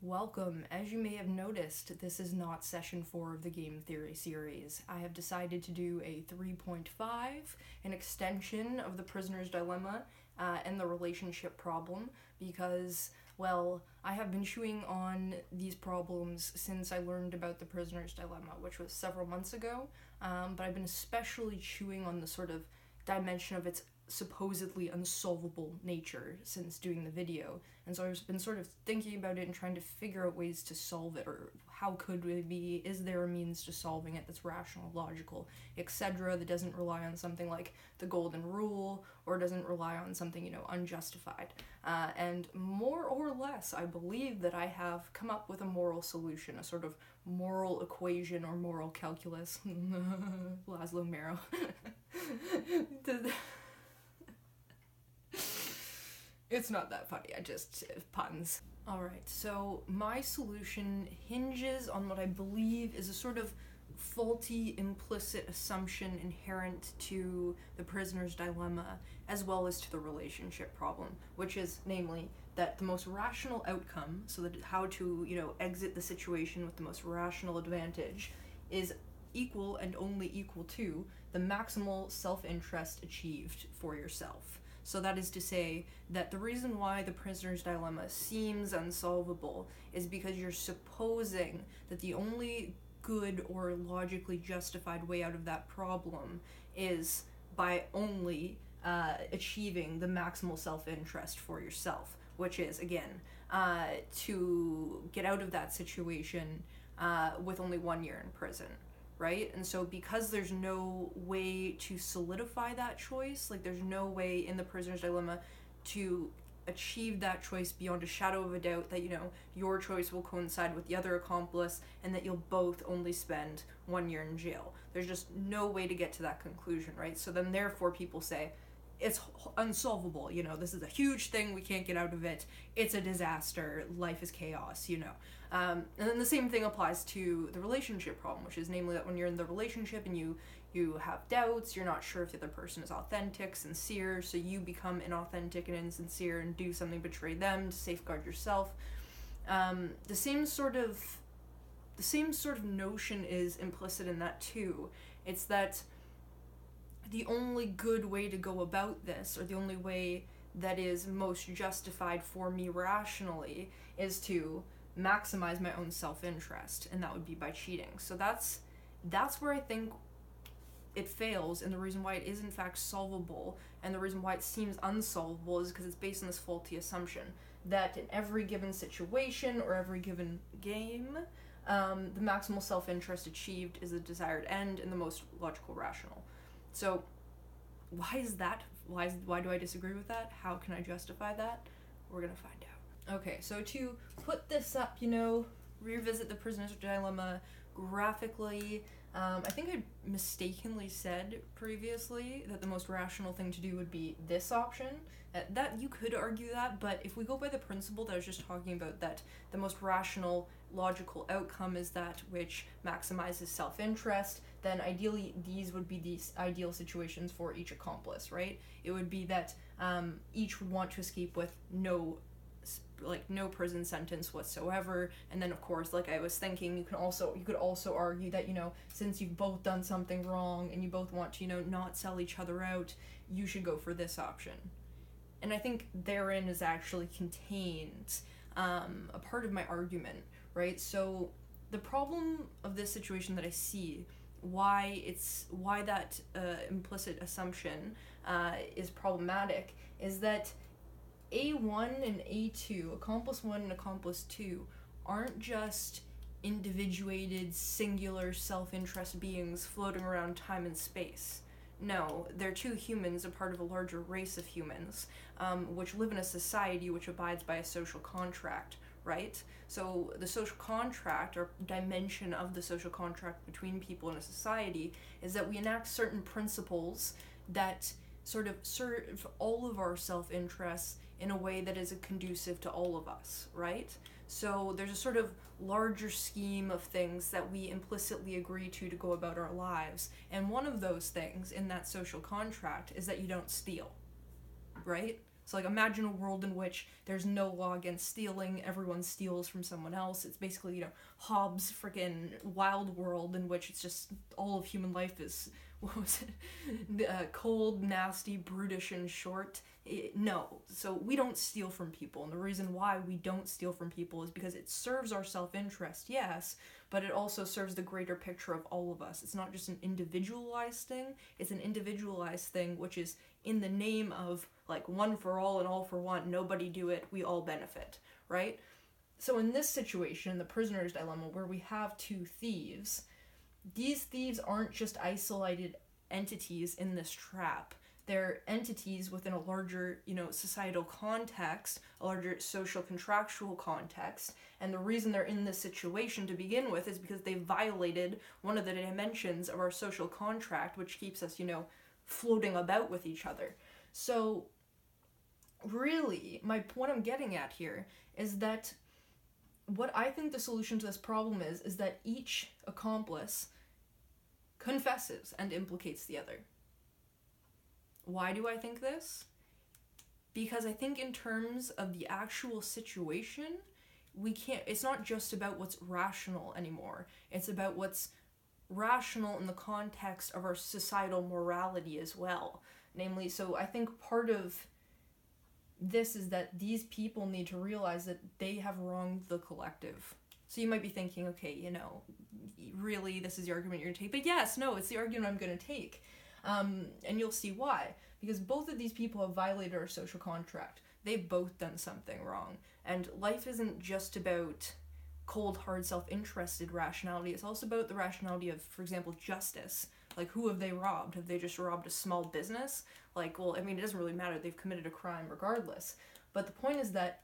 Welcome. As you may have noticed, this is not session 4 of the Game Theory series. I have decided to do a 3.5, an extension of the prisoner's dilemma and the relationship problem, because, well, I have been chewing on these problems since I learned about the prisoner's dilemma, which was several months ago, but I've been especially chewing on the sort of dimension of its supposedly unsolvable nature since doing the video, and so I've been sort of thinking about it and trying to figure out ways to solve it, or how could it be, is there a means to solving it that's rational, logical, etc., that doesn't rely on something like the golden rule, or doesn't rely on something, unjustified. And more or less, I believe that I have come up with a moral solution, a sort of moral equation or moral calculus. Laszlo Marrow. It's not that funny, I just puns. Alright, so my solution hinges on what I believe is a sort of faulty implicit assumption inherent to the prisoner's dilemma, as well as to the relationship problem, which is, namely, that the most rational outcome, so that how to, exit the situation with the most rational advantage, is equal and only equal to the maximal self-interest achieved for yourself. So that is to say that the reason why the prisoner's dilemma seems unsolvable is because you're supposing that the only good or logically justified way out of that problem is by only achieving the maximal self-interest for yourself, which is, again, to get out of that situation with only 1 year in prison. Right? And so because there's no way to solidify that choice, like there's no way in the prisoner's dilemma to achieve that choice beyond a shadow of a doubt that, your choice will coincide with the other accomplice and that you'll both only spend 1 year in jail. There's just no way to get to that conclusion, right? So then therefore people say, it's unsolvable, this is a huge thing, we can't get out of it, it's a disaster, life is chaos, And then the same thing applies to the relationship problem, which is namely that when you're in the relationship and you have doubts, you're not sure if the other person is authentic, sincere, so you become inauthentic and insincere and do something, betray them to safeguard yourself. The same sort of notion is implicit in that too. It's that the only good way to go about this, or the only way that is most justified for me rationally, is to maximize my own self-interest, and that would be by cheating. So that's where I think it fails, and the reason why it is in fact solvable, and the reason why it seems unsolvable is because it's based on this faulty assumption that in every given situation or every given game, the maximal self-interest achieved is the desired end and the most logical rational. So why is that? Why do I disagree with that? How can I justify that? We're gonna find out. Okay, so to put this up, revisit the prisoner's dilemma graphically, I think I mistakenly said previously that the most rational thing to do would be this option. That you could argue that, but if we go by the principle that I was just talking about, that the most rational, logical outcome is that which maximizes self-interest, then ideally these would be the ideal situations for each accomplice, right? It would be that each would want to escape with no prison sentence whatsoever, and then of course, like I was thinking, you could also argue that, since you've both done something wrong and you both want to, not sell each other out, you should go for this option. And I think therein is actually contained a part of my argument, right? So the problem of this situation that I see, why that implicit assumption is problematic, is that A1 and A2, accomplice 1 and accomplice 2, aren't just individuated, singular, self-interest beings floating around time and space. No, they're two humans, a part of a larger race of humans, which live in a society which abides by a social contract, right? So the social contract, or dimension of the social contract between people in a society, is that we enact certain principles that sort of serve all of our self-interests in a way that is conducive to all of us, right? So there's a sort of larger scheme of things that we implicitly agree to go about our lives, and one of those things in that social contract is that you don't steal, right? So, like, imagine a world in which there's no law against stealing, everyone steals from someone else. It's basically, Hobbes' freaking wild world in which it's just all of human life is, what was it? Cold, nasty, brutish, and short. No. So we don't steal from people, and the reason why we don't steal from people is because it serves our self-interest, yes, but it also serves the greater picture of all of us. It's not just an individualized thing, it's an individualized thing which is in the name of, like, one for all and all for one, nobody do it, we all benefit, right? So in this situation, the prisoner's dilemma, where we have two thieves, these thieves aren't just isolated entities in this trap. They're entities within a larger, societal context, a larger social contractual context, and the reason they're in this situation to begin with is because they violated one of the dimensions of our social contract, which keeps us, floating about with each other. So, really, what I'm getting at here is that what I think the solution to this problem is that each accomplice confesses and implicates the other. Why do I think this? Because I think in terms of the actual situation, it's not just about what's rational anymore. It's about what's rational in the context of our societal morality as well. Namely, so I think part of this is that these people need to realize that they have wronged the collective. So you might be thinking, okay, really, this is the argument you're going to take. But yes, no, it's the argument I'm going to take. And you'll see why. Because both of these people have violated our social contract. They've both done something wrong. And life isn't just about cold, hard, self-interested rationality. It's also about the rationality of, for example, justice. Like, who have they robbed? Have they just robbed a small business? Like, well, it doesn't really matter. They've committed a crime regardless. But the point is that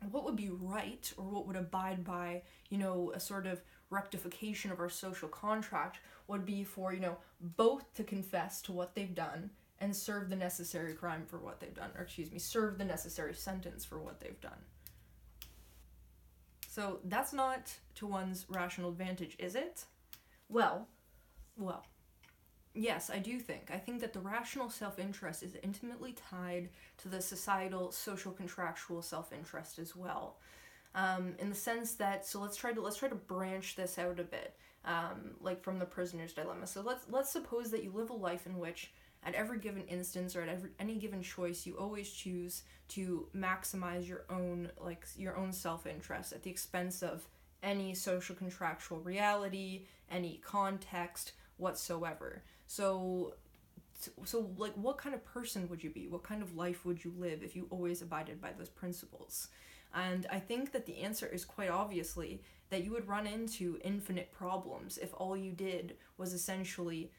what would be right, or what would abide by, a sort of rectification of our social contract would be for, both to confess to what they've done and serve the necessary crime for what they've done. Or, serve the necessary sentence for what they've done. So that's not to one's rational advantage, is it? Well, yes, I do think. I think that the rational self-interest is intimately tied to the societal, social, contractual self-interest as well. In the sense that, so let's try to branch this out a bit, like from the prisoner's dilemma. So let's suppose that you live a life in which, at every given instance or at any given choice, you always choose to maximize your own self-interest at the expense of any social contractual reality, any context whatsoever. So like, what kind of person would you be? What kind of life would you live if you always abided by those principles? And I think that the answer is quite obviously that you would run into infinite problems if all you did was essentially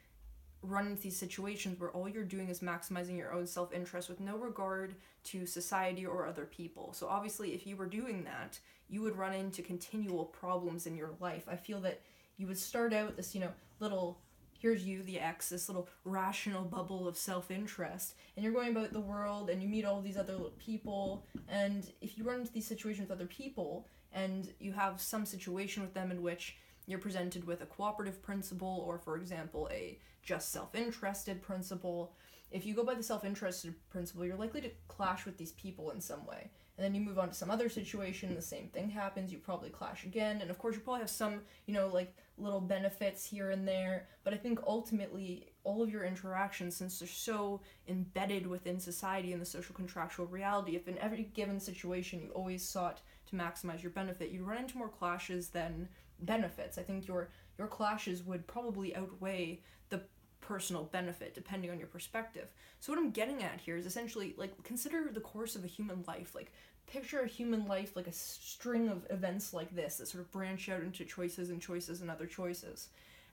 run into these situations where all you're doing is maximizing your own self-interest with no regard to society or other people. So obviously, if you were doing that, you would run into continual problems in your life. I feel that you would start out this, little, here's you, the X, this little rational bubble of self-interest, and you're going about the world, and you meet all these other people, and if you run into these situations with other people, and you have some situation with them in which you're presented with a cooperative principle, or, for example, a just self-interested principle. If you go by the self-interested principle, you're likely to clash with these people in some way. And then you move on to some other situation, the same thing happens, you probably clash again, and of course you probably have some, like, little benefits here and there, but I think ultimately all of your interactions, since they're so embedded within society and the social contractual reality, if in every given situation you always sought to maximize your benefit, you'd run into more clashes than benefits. I think your clashes would probably outweigh the personal benefit, depending on your perspective. So what I'm getting at here is essentially, like, consider the course of a human life. Like, picture a human life like a string of events like this that sort of branch out into choices and choices and other choices.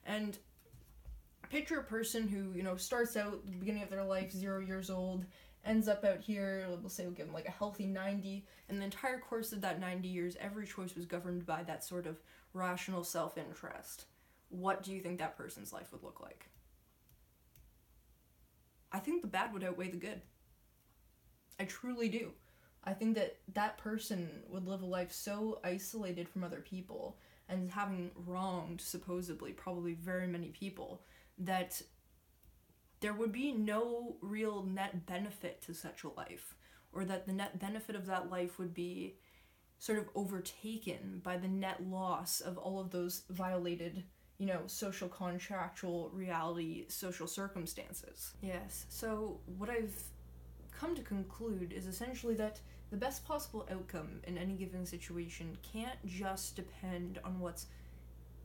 And picture a person who, starts out at the beginning of their life, 0 years old, ends up out here, we'll say we'll give them like a healthy 90, and the entire course of that 90 years, every choice was governed by that sort of rational self-interest. What do you think that person's life would look like? I think the bad would outweigh the good. I truly do. I think that that person would live a life so isolated from other people and having wronged, supposedly, probably very many people, that there would be no real net benefit to such a life. or that the net benefit of that life would be sort of overtaken by the net loss of all of those violated, social contractual reality, social circumstances. Yes, so what I've come to conclude is essentially that the best possible outcome in any given situation can't just depend on what's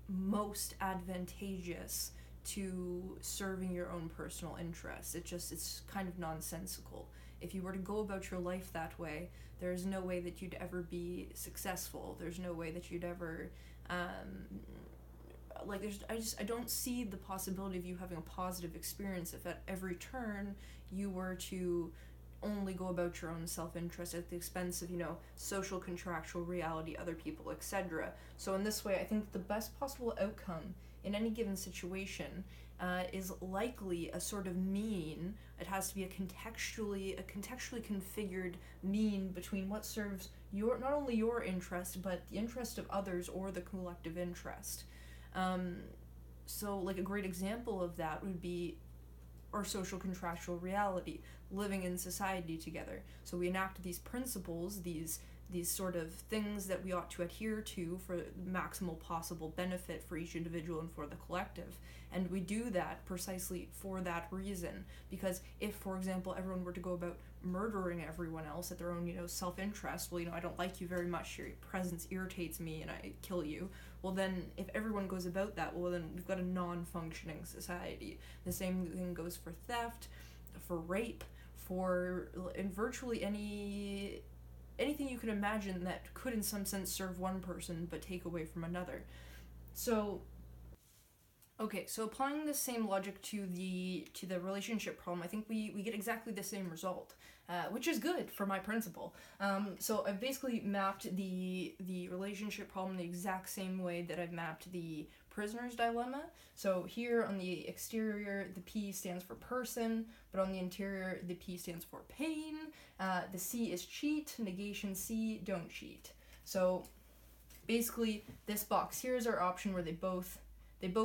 most advantageous to serving your own personal interests. It's kind of nonsensical. If you were to go about your life that way, there's no way that you'd ever be successful. There's no way that you'd ever I don't see the possibility of you having a positive experience if at every turn you were to only go about your own self-interest at the expense of, social contractual reality, other people, etc. So in this way, I think the best possible outcome in any given situation is likely a sort of mean. It has to be a contextually configured mean between what serves not only your interest, but the interest of others or the collective interest. So like a great example of that would be our social contractual reality, living in society together. So we enact these principles, these sort of things that we ought to adhere to for maximal possible benefit for each individual and for the collective. And we do that precisely for that reason. Because if, for example, everyone were to go about murdering everyone else at their own, self-interest, well, I don't like you very much, your presence irritates me and I kill you. Well then, if everyone goes about that, well then we've got a non-functioning society. The same thing goes for theft, for rape, for virtually anything you can imagine that could in some sense serve one person but take away from another. So applying the same logic to the relationship problem, I think we get exactly the same result, which is good for my principle. So I've basically mapped the relationship problem the exact same way that I've mapped the prisoner's dilemma. So here on the exterior, the P stands for person, but on the interior, the P stands for pain. The C is cheat, negation C, don't cheat. So basically, this box here is our option where they both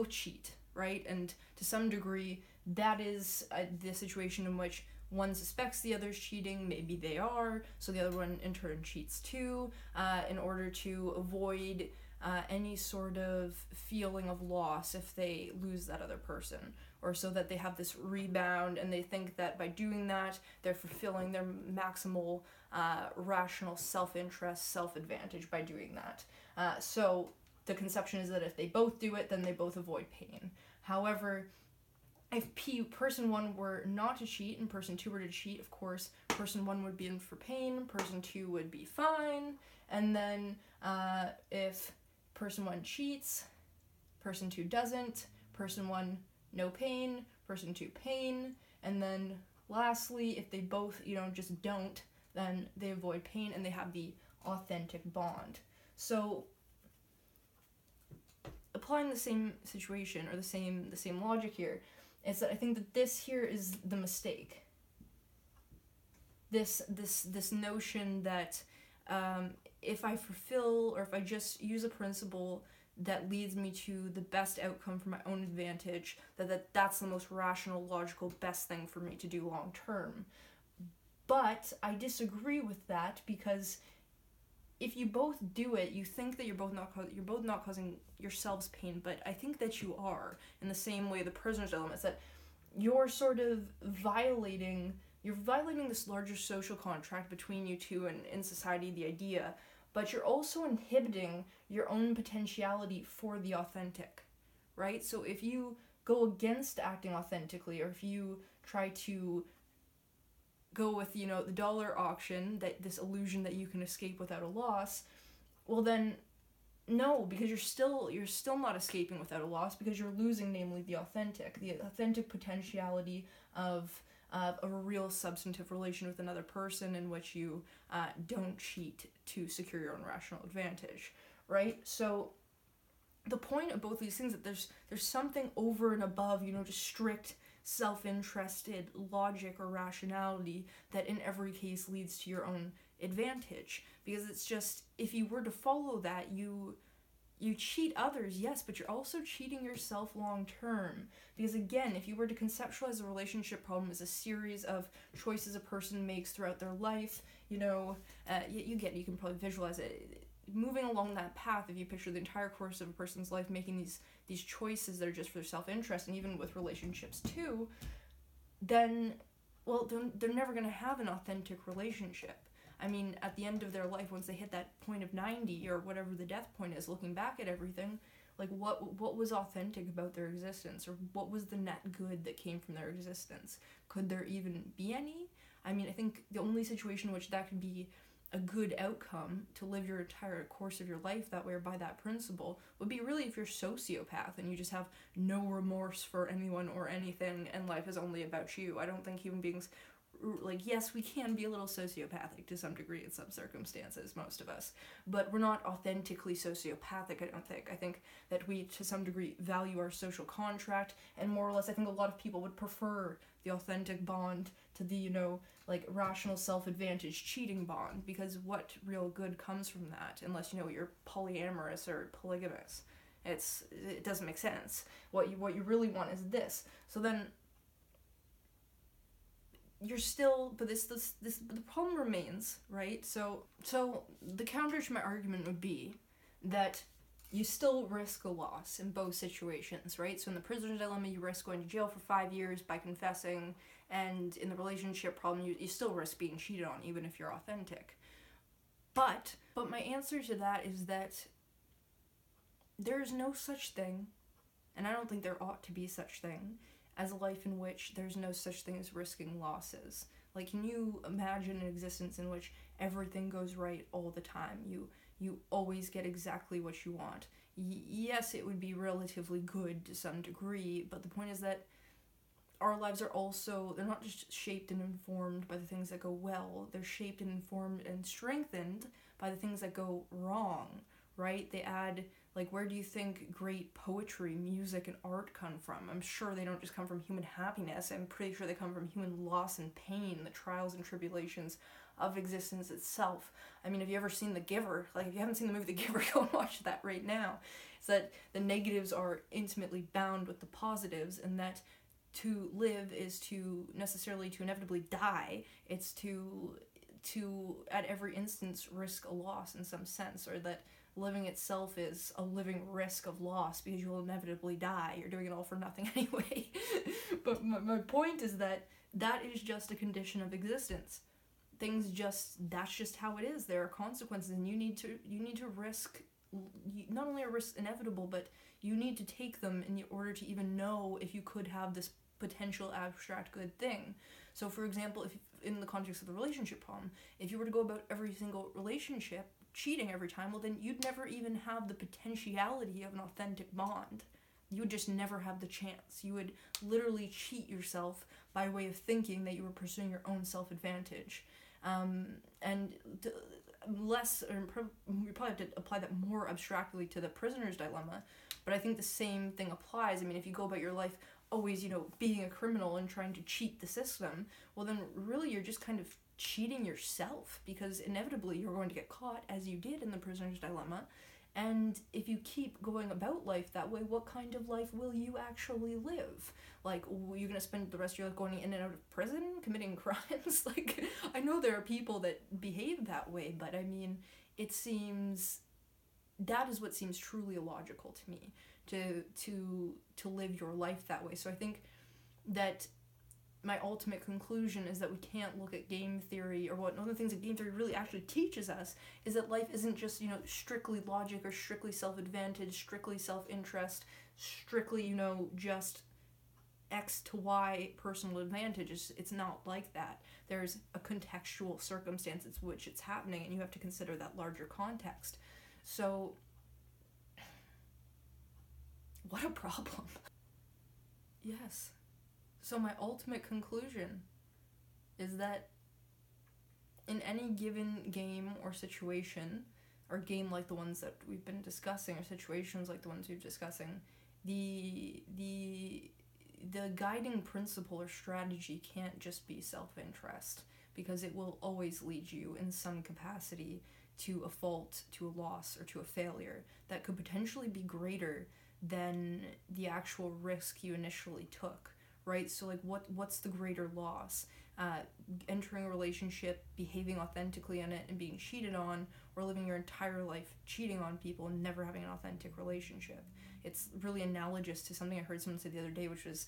cheat, right? And to some degree, that is the situation in which one suspects the other's cheating, maybe they are, so the other one in turn cheats too, in order to avoid any sort of feeling of loss if they lose that other person, or so that they have this rebound and they think that by doing that, they're fulfilling their maximal rational self-interest, self-advantage by doing that. So the conception is that if they both do it, then they both avoid pain. However, if person 1 were not to cheat and person 2 were to cheat, of course, person 1 would be in for pain, person 2 would be fine, and then if person 1 cheats, person 2 doesn't, person 1 no pain, person 2 pain, and then lastly, if they both, just don't, then they avoid pain and they have the authentic bond. So applying the same situation or the same logic here is that I think that this here is the mistake. This notion that if I fulfill or if I just use a principle that leads me to the best outcome for my own advantage, that's the most rational, logical, best thing for me to do long term. But I disagree with that, because if you both do it, you think that you're both not causing yourselves pain, but I think that you are, in the same way the prisoner's dilemma is that you're sort of violating this larger social contract between you two and in society, the idea, but you're also inhibiting your own potentiality for the authentic, right? So if you go against acting authentically, or if you try to go with, the dollar auction, that this illusion that you can escape without a loss, well then, no, because you're still not escaping without a loss, because you're losing, namely, the authentic potentiality of a real substantive relation with another person in which you don't cheat to secure your own rational advantage, right? So the point of both these things is that there's something over and above, just strict self-interested logic or rationality that in every case leads to your own advantage. Because it's just, if you were to follow that, you you cheat others, yes, but you're also cheating yourself long term. Because again, if you were to conceptualize a relationship problem as a series of choices a person makes throughout their life, you can probably visualize it. Moving along that path, if you picture the entire course of a person's life making these choices that are just for their self-interest, and even with relationships too, then, well, they're never going to have an authentic relationship. I mean, at the end of their life, once they hit that point of 90 or whatever the death point is, looking back at everything, like what was authentic about their existence, or what was the net good that came from their existence? Could there even be any? I mean, I think the only situation in which that could be a good outcome to live your entire course of your life that way or by that principle would be really if you're a sociopath and you just have no remorse for anyone or anything and life is only about you. I don't think human beings, like, yes, we can be a little sociopathic to some degree in some circumstances, most of us, but we're not authentically sociopathic, I don't think. I think that we, to some degree, value our social contract, and more or less, I think a lot of people would prefer the authentic bond to the, rational self-advantage cheating bond, because what real good comes from that, unless, you're polyamorous or polygamous? It doesn't make sense. What you really want is this. So then, you're still, but the problem remains, right? So the counter to my argument would be that you still risk a loss in both situations, right? So in the prisoner's dilemma, you risk going to jail for 5 years by confessing, and in the relationship problem, you still risk being cheated on, even if you're authentic. But my answer to that is that there is no such thing, and I don't think there ought to be such thing, as a life in which there's no such thing as risking losses. Like, can you imagine an existence in which everything goes right all the time? You always get exactly what you want. Yes, it would be relatively good to some degree, but the point is that our lives are also, they're not just shaped and informed by the things that go well, they're shaped and informed and strengthened by the things that go wrong, right? They add, where do you think great poetry, music, and art come from? I'm sure they don't just come from human happiness. I'm pretty sure they come from human loss and pain, the trials and tribulations of existence itself. I mean, have you ever seen The Giver? If you haven't seen the movie The Giver, go and watch that right now. It's that the negatives are intimately bound with the positives, and that to live is to inevitably die. It's to at every instance risk a loss in some sense, or that living itself is a living risk of loss because you will inevitably die. You're doing it all for nothing anyway. But my point is that is just a condition of existence. That's just how it is. There are consequences, and you need to risk, not only a risk inevitable, but you need to take them in order to even know if you could have this potential abstract good thing. So for example, if in the context of the relationship problem, if you were to go about every single relationship cheating every time, well then you'd never even have the potentiality of an authentic bond. You would just never have the chance. You would literally cheat yourself by way of thinking that you were pursuing your own self-advantage. We probably have to apply that more abstractly to the prisoner's dilemma, but I think the same thing applies. I mean, if you go about your life always, being a criminal and trying to cheat the system, well then really you're just kind of cheating yourself, because inevitably you're going to get caught, as you did in the prisoner's dilemma. And if you keep going about life that way, what kind of life will you actually live? You're going to spend the rest of your life going in and out of prison, committing crimes? I know there are people that behave that way, but I mean, that is what seems truly illogical to me, to live your life that way. So I think that my ultimate conclusion is that we can't look at game theory, or one of the things that game theory really actually teaches us is that life isn't just, strictly logic or strictly self-advantage, strictly self-interest, strictly, just X to Y personal advantage. It's not like that. There's a contextual circumstance in which it's happening, and you have to consider that larger context. So, what a problem. Yes. So my ultimate conclusion is that in any given game or situation, or game like the ones that we've been discussing, or situations like the ones we've been discussing, the guiding principle or strategy can't just be self-interest, because it will always lead you in some capacity to a fault, to a loss, or to a failure that could potentially be greater than the actual risk you initially took, right? So like what's the greater loss? Entering a relationship, behaving authentically in it, and being cheated on, or living your entire life cheating on people and never having an authentic relationship. It's really analogous to something I heard someone say the other day, which was,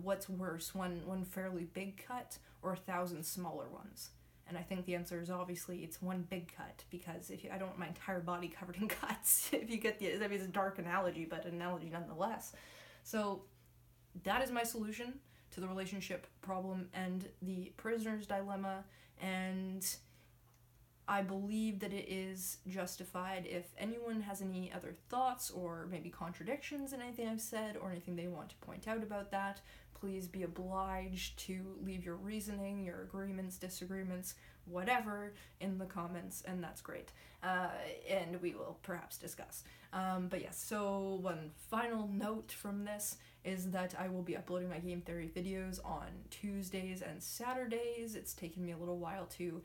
what's worse, one fairly big cut or 1,000 smaller ones? And I think the answer is obviously it's one big cut, because I don't want my entire body covered in cuts. If you get the, I mean, it's a dark analogy, but an analogy nonetheless. So that is my solution to the relationship problem and the prisoner's dilemma, and I believe that it is justified. If anyone has any other thoughts or maybe contradictions in anything I've said, or anything they want to point out about that, please be obliged to leave your reasoning, your agreements, disagreements, whatever, in the comments, and that's great. And we will perhaps discuss. But yes, so one final note from this is that I will be uploading my game theory videos on Tuesdays and Saturdays. It's taken me a little while to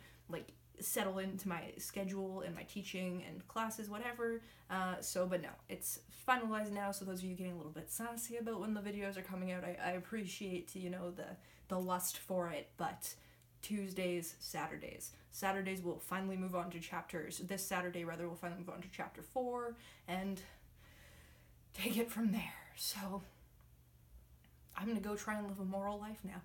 settle into my schedule and my teaching and classes, whatever. But no, it's finalized now. So those of you getting a little bit sassy about when the videos are coming out, I appreciate, the lust for it, but Tuesdays, Saturdays we'll finally move on to chapters. This Saturday, rather, we'll finally move on to chapter 4 and take it from there. So I'm gonna go try and live a moral life now.